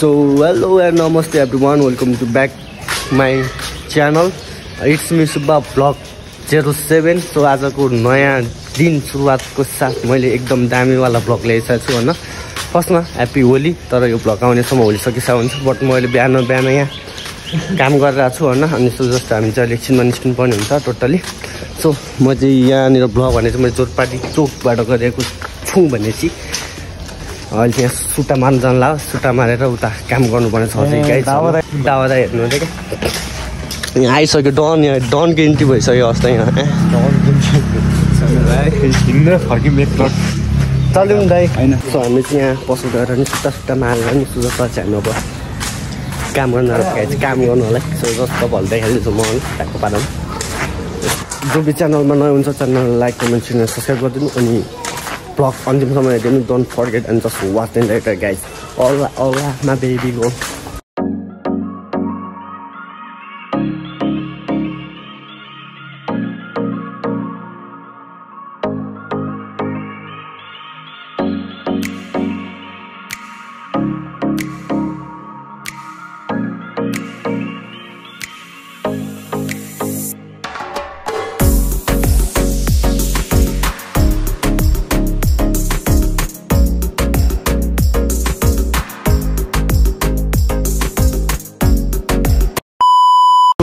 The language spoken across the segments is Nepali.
So hello and namaste everyone, welcome to back my channel. It's me Subba vlog 07. So आजको नयाँ दिन सुरुवातको साथ मैले एकदम दामी वाला भ्लग ल्याएको छु हैन। फर्स्टमा ह्यापी होली। तर यो भ्लग आउनेसम्म होली सकिसक्यो हुन्छ, बट मैले बिहान यहाँ काम गरिरहेको छु हैन। अनि सो जस्तो हामी चाहिँ एकछिनमा निस्किनु पर्ने हुन्छ टोटली। सो म चाहिँ यहाँनिर भ्लग भने चाहिँ मैले जोरपाटी चोकबाट गरेको छु भनेपछि अहिले यहाँ सुट्टा मार्न जान लाग्यो। सुट्टा मारेर उता काम गर्नुपर्ने छ चाहिँ दावादा हेर्नु हुँदै क्या यहाँ आइसक्यो। डन यहाँ डनको इन्ट्री भइसक्यो अस्ति यहाँ चल्यौँ नि दाइ होइन। सो हामी चाहिँ यहाँ पशु गएर नि सुट्टा मारेर नि सुझाव चाहिँ हामी अब काम गर्न चाहिँ काम गर्नु होला। सो जस्तो भल देखाइदिन्छु म ट्याक्को पारामा। जो भी च्यानलमा नयाँ हुन्छ channel like comment share subscribe गरिदिनु अनि vlog अन्तिमसम्म हेरिदिनु। Don't forget and just watch the later guys. all my baby go.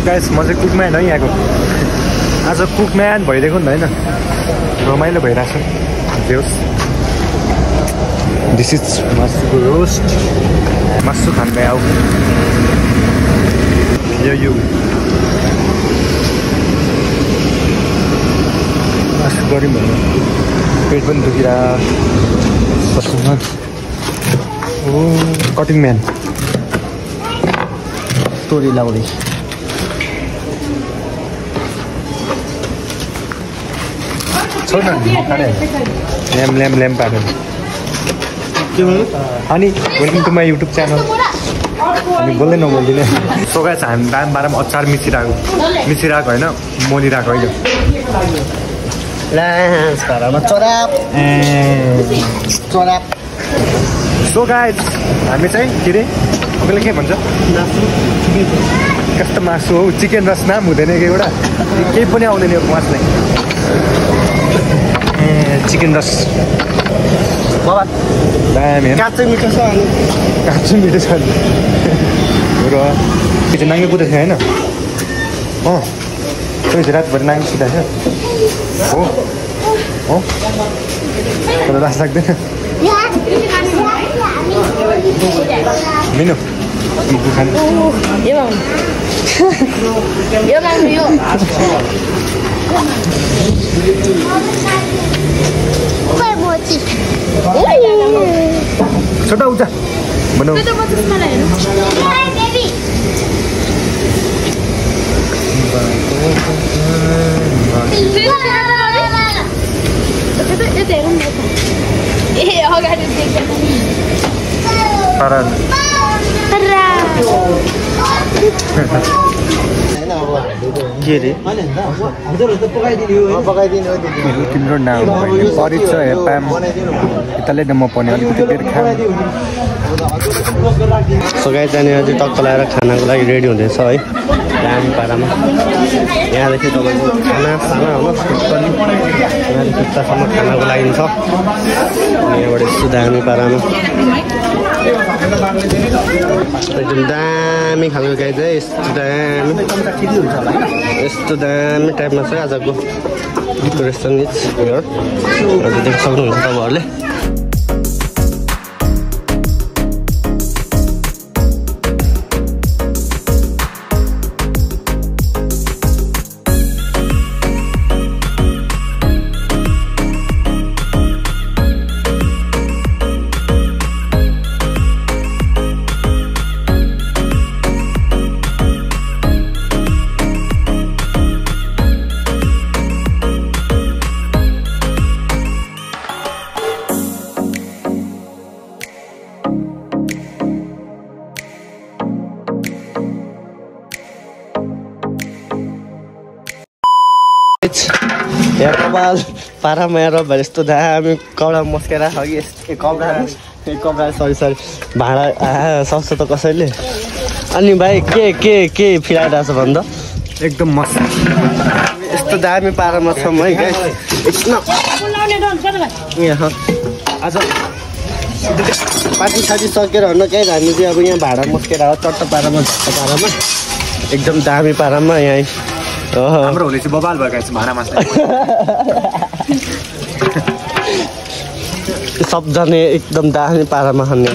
Guys म चाहिँ कुकम्यान हो यहाँको। आज कुकम्यान भइदिएको नि त होइन, रमाइलो भइरहेको छ। देउस दिस इज मासुको रोस्ट। मासु खाँदै आऊ यो मासु गऱ्यौँ भने पेट पनि दुखिरहेको। ओ कटिङ म्यान स्टोरी लाउँदै छोड न ल्याम पारेर। अनि welcome to my YouTube channel. हामी बोल्दिनँ। सो गाइस हामी बारम अचार मिसिरहेको होइन, मोलिरहेको होइन। सो गाइस हामी चाहिँ के अरे तपाईँले के भन्छ कस्तो मासु हो, चिकन रस नाम हुँदैन कि एउटा केही पनि आउँदैन यो मासुलाई। चिकन रस बाबा दामी काँचै मिठो छ अनि काँचै मिठो छ र यो चाहिँ नाङ्गे कुदेको थियो होइन। त्यो चाहिँ रातभरि नाङ्गे कुदाएको थियो हो तर लास लाग्दैन। मिनु खानु छोटा उचा बनाऊ। के अरे तिम्रो नाम परिचय पाम यताले न म पनि अलिकति बेर खाम। सो गाइस त्यहाँनिर चाहिँ टक्क लगाएर खानाको लागि रेडी हुँदैछ है दामी पारामा। यहाँदेखि तपाईँको खाना हो यहाँदेखि जुत्तासम्म खानाको लागि छ। यहाँबाट यस्तो दामी पारामा एकदम दामी खालको गाई चाहिँ यस्तो दामी टाइपमा छ आजको रेस्टुरेन्ट हियर। देख्न सक्नुहुन्छ तपाईँहरूले। यहाँ कपाल पारामा हेर भने यस्तो दामी कपडा मस्केर अघि कपडा सरी भाँडा सक्छ त कसैले। अनि भाइ के फिराइरहेको छ भन्दा एकदम मस्त यस्तो दामी पारामा छौँ है गाइस। आज पार्टी साथी सकेर होइन गाइस हामी चाहिँ अब यहाँ भाँडा मस्केर हो चट्ट पारामा झट्ट पारामा एकदम दामी पारामा यहाँ हाम्रो होली चाहिँ बबाल भएका छ भाँडामा सबजना एकदम दामी पारामा खाने।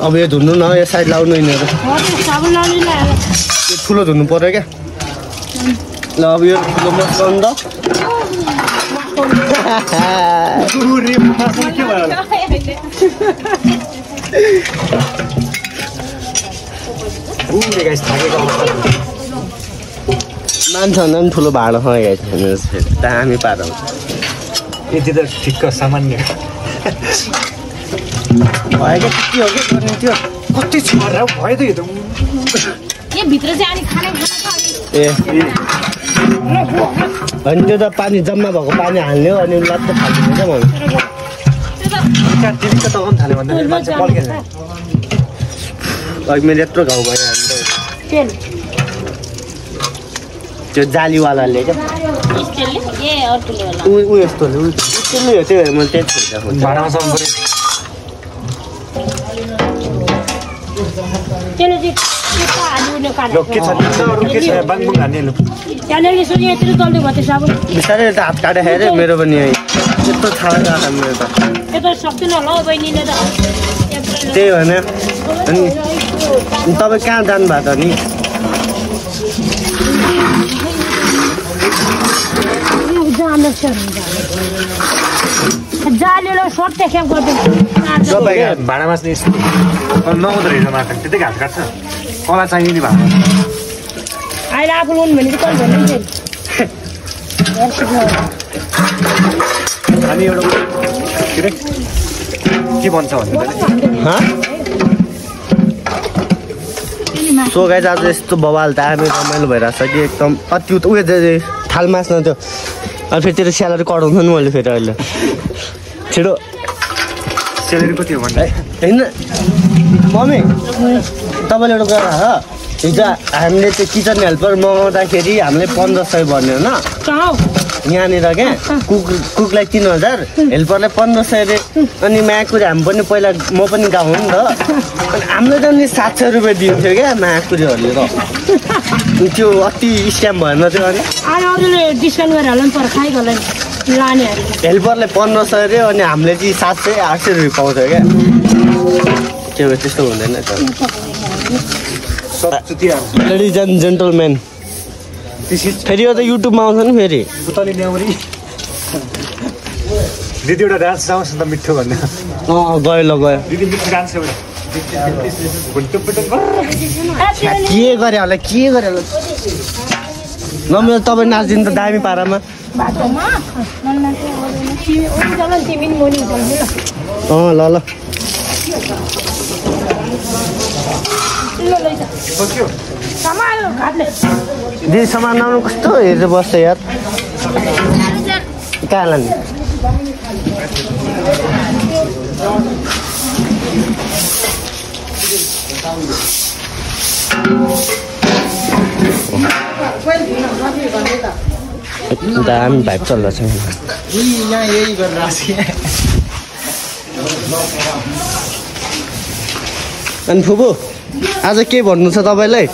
अब यो धुनु न यो साइड लाउनु यिनीहरू यो ठुलो धुनु पर्यो क्या। ल अब यो ठुलो मस्काउनु त मान्छ भने पनि ठुलो भाँडो खाइरहेको छ मेरो फेरि दामी पारा यति त ठिक्क सामान्य भयो क्या के हो क्या गर्ने थियो कति छ भयो त यो त ए अनि त्यो त पानी जम्मा भएको पानी हाल्ने हो अनि लत्त फाल्ने क्या मलाई थाल्यो भन्दाखेरि मान्छे पल्केन। अघि मेरो यत्रो घाउ भयो हामीलाई त्यो जालीवालाले क्या ऊ यस्तोले उसले हो त्यो मैले त्यही छोडिदिएको भाँडामा सक्नु पऱ्यो के छ बाङबुङ हान्ने बिस्तारै त हात काटेर मेरो पनि यस्तो छाडेर आएको मेरो त त्यही होइन। अनि तपाईँ कहाँ जानु भएको नि भाँडामा नहुँदो रहेछ माछा त्यतै घाँस काट्छ कला चाहियो नि भाँडा अहिले आफू लाउनु भने चाहिँ कल भन्नु हामी एउटा के भन्छ भन्नु सो गाइस आज यस्तो बवाल दामी रमाइलो भइरहेको छ कि एकदम अति उयो थाल मास्न त्यो अनि फेरि त्यो स्यालेरी कटाउँछ नि मैले फेरि अहिले छिटो स्यालेरी कति हो भन्दा होइन मम्मी तपाईँले एउटा कुरा हो हिजो हामीले त्यो किचन हेल्पर मगाउँदाखेरि हामीले 1500 भन्यो होइन यहाँनिर क्या कुकलाई 3000 हेल्परलाई 1500 अरे अनि मायाकुरी हामी पनि पहिला म पनि गाउँ नि त अनि हामीले त नि 700 रुपियाँ दिन्थ्यो क्या मायाकुरीहरूले त त्यो अति स्क्याम भएन त्यो अनि हेल्परले 1500 अरे अनि हामीले चाहिँ 700-800 रुपियाँ पाउँथ्यो क्या त्यो त्यस्तो हुँदैन लेडिज एन्ड जेन्टलम्यान फेरि यो त युट्युबमा आउँछ नि फेरि उताले ल्याउरी दिदी एउटा डान्स आउँछ त मिठो भन्ने गयो ल गयो दिदी मिठो डान्स एउटा के गरे होला नमिलो तपाईँ नाच्दिनु त दामी पारामा ल दिदी सामान आउनु कस्तो हेरेर बस्छ यार कहाँ लाने दामी भाइब चल्दैछ अनि फुपू आज के भन्नु छ तपाईँलाई